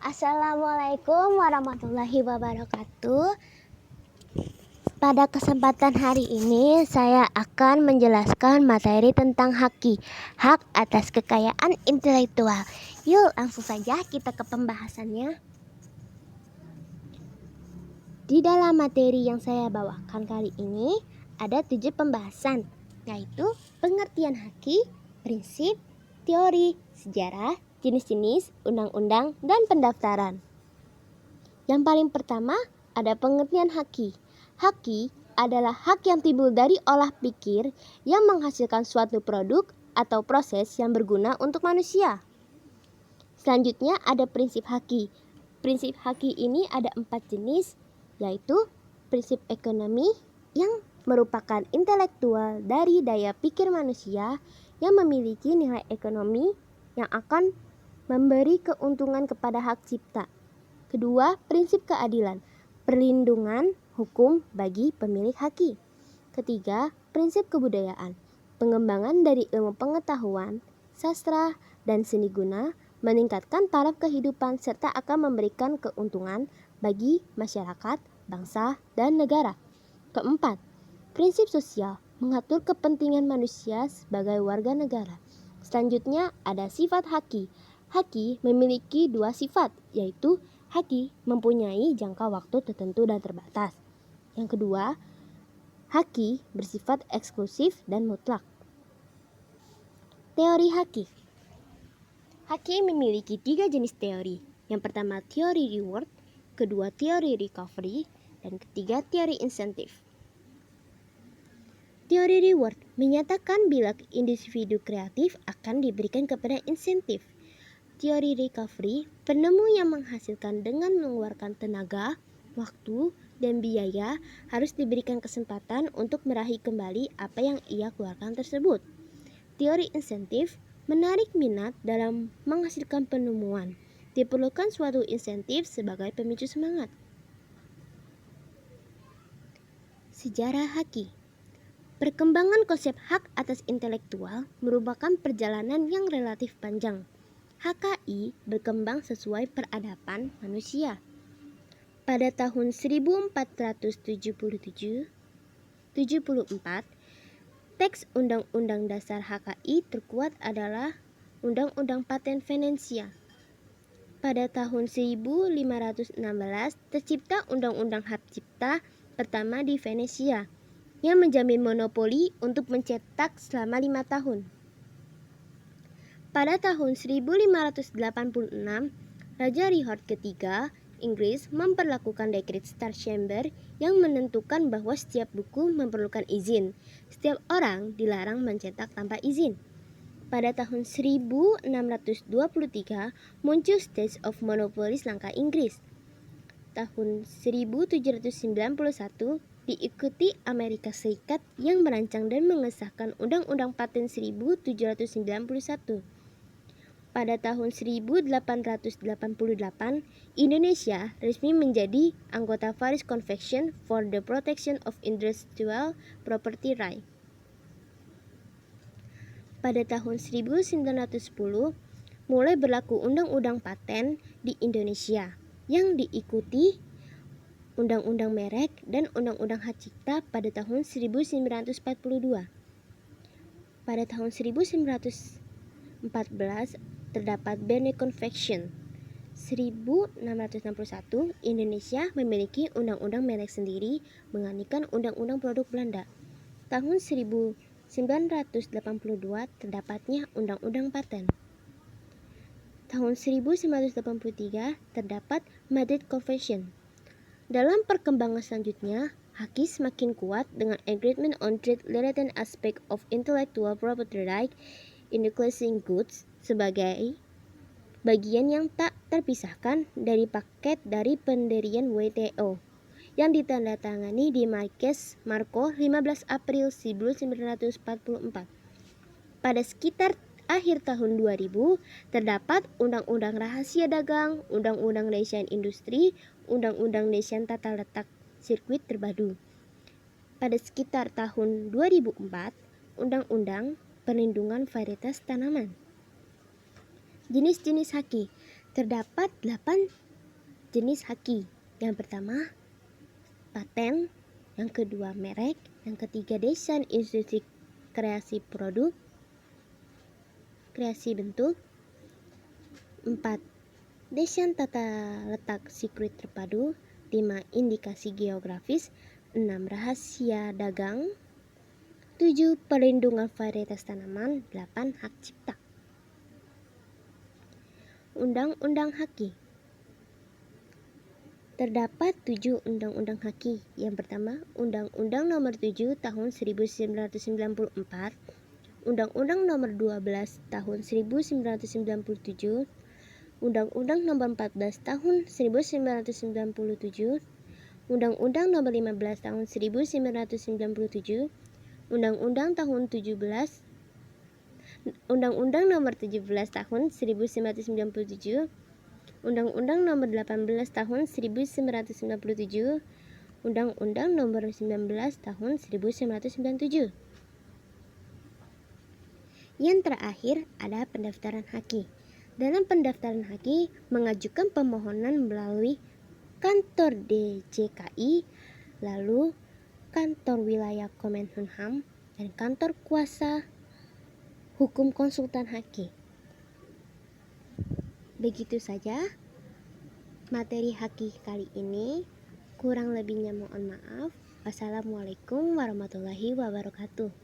Assalamualaikum warahmatullahi wabarakatuh. Pada kesempatan hari ini saya akan menjelaskan materi tentang HAKI, hak atas kekayaan intelektual. Yuk langsung saja kita ke pembahasannya. Di dalam materi yang saya bawakan kali ini ada 7 pembahasan, yaitu pengertian HAKI, prinsip, teori, sejarah, jenis-jenis, undang-undang, dan pendaftaran. Yang paling pertama ada pengertian HAKI. HAKI adalah hak yang timbul dari olah pikir yang menghasilkan suatu produk atau proses yang berguna untuk manusia. Selanjutnya ada prinsip HAKI. Prinsip HAKI ini ada 4 jenis, yaitu prinsip ekonomi yang merupakan intelektual dari daya pikir manusia yang memiliki nilai ekonomi yang akan memberi keuntungan kepada hak cipta. Kedua, prinsip keadilan, perlindungan hukum bagi pemilik HAKI. Ketiga, prinsip kebudayaan, pengembangan dari ilmu pengetahuan, sastra, dan seni guna, meningkatkan taraf kehidupan serta akan memberikan keuntungan bagi masyarakat, bangsa, dan negara. Keempat, prinsip sosial, mengatur kepentingan manusia sebagai warga negara. Selanjutnya ada sifat HAKI. HAKI memiliki 2 sifat, yaitu HAKI mempunyai jangka waktu tertentu dan terbatas. Yang kedua, HAKI bersifat eksklusif dan mutlak. Teori HAKI. HAKI memiliki 3 jenis teori. Yang pertama teori reward, kedua teori recovery, dan ketiga teori insentif. Teori reward menyatakan bila individu kreatif akan diberikan kepada insentif. Teori recovery, penemu yang menghasilkan dengan mengeluarkan tenaga, waktu, dan biaya harus diberikan kesempatan untuk meraih kembali apa yang ia keluarkan tersebut. Teori insentif, menarik minat dalam menghasilkan penemuan. Diperlukan suatu insentif sebagai pemicu semangat. Sejarah HAKI. Perkembangan konsep hak atas intelektual merupakan perjalanan yang relatif panjang. HKI berkembang sesuai peradaban manusia. Pada tahun 1474, teks Undang-Undang Dasar HKI terkuat adalah Undang-Undang Paten Venesia. Pada tahun 1516 tercipta Undang-Undang Hak Cipta pertama di Venesia yang menjamin monopoli untuk mencetak selama 5 tahun. Pada tahun 1586, Raja Richard III Inggris memperlakukan dekret Star Chamber yang menentukan bahwa setiap buku memerlukan izin. Setiap orang dilarang mencetak tanpa izin. Pada tahun 1623 muncul State of Monopoly langka Inggris. Tahun 1791 diikuti Amerika Serikat yang merancang dan mengesahkan Undang-Undang Paten 1791. Pada tahun 1888, Indonesia resmi menjadi anggota Paris Convention for the Protection of Intellectual Property Rights. Pada tahun 1910, mulai berlaku Undang-Undang Paten di Indonesia yang diikuti Undang-Undang Merek dan Undang-Undang Hak Cipta pada tahun 1942. Pada tahun 1914 terdapat Berne Convention. 1661 Indonesia memiliki undang-undang merek sendiri menggantikan undang-undang produk Belanda. Tahun 1982 terdapatnya undang-undang paten. Tahun 1983 terdapat Madrid Convention. Dalam perkembangan selanjutnya, HAKI semakin kuat dengan Agreement on Trade-related Aspect of Intellectual Property Right in the Classing Goods sebagai bagian yang tak terpisahkan dari paket dari pendirian WTO yang ditandatangani di Marrakesh, 15 April 1944. Pada sekitar akhir tahun 2000 terdapat Undang-Undang Rahasia Dagang, Undang-Undang Desain Industri, Undang-Undang Desain Tata Letak Sirkuit Terpadu. Pada sekitar tahun 2004, Undang-Undang Perlindungan Varietas Tanaman. Jenis-jenis HAKI. Terdapat 8 jenis haki. Yang pertama, paten. Yang kedua, merek. Yang ketiga, desain institusi kreasi produk, kreasi bentuk. 4. Desain tata letak sirkuit terpadu. 5. Indikasi geografis. 6. Rahasia dagang. 7. Perlindungan varietas tanaman. 8. Hak cipta. Undang-undang haki. Terdapat 7 undang-undang haki. Yang pertama, Undang-Undang Nomor 7 Tahun 1994, Undang-Undang Nomor 12 Tahun 1997, Undang-Undang Nomor 14 Tahun 1997, Undang-Undang Nomor 15 Tahun 1997, Undang-Undang Nomor 17 Tahun 1997, Undang-Undang Nomor 18 Tahun 1997, Undang-Undang Nomor 19 Tahun 1997. Yang terakhir ada pendaftaran haki. Dalam pendaftaran haki, mengajukan permohonan melalui kantor DJKI, lalu kantor wilayah Kemenkumham, dan kantor kuasa hukum konsultan haki. Begitu saja materi haki kali ini. Kurang lebihnya mohon maaf. Wassalamualaikum warahmatullahi wabarakatuh.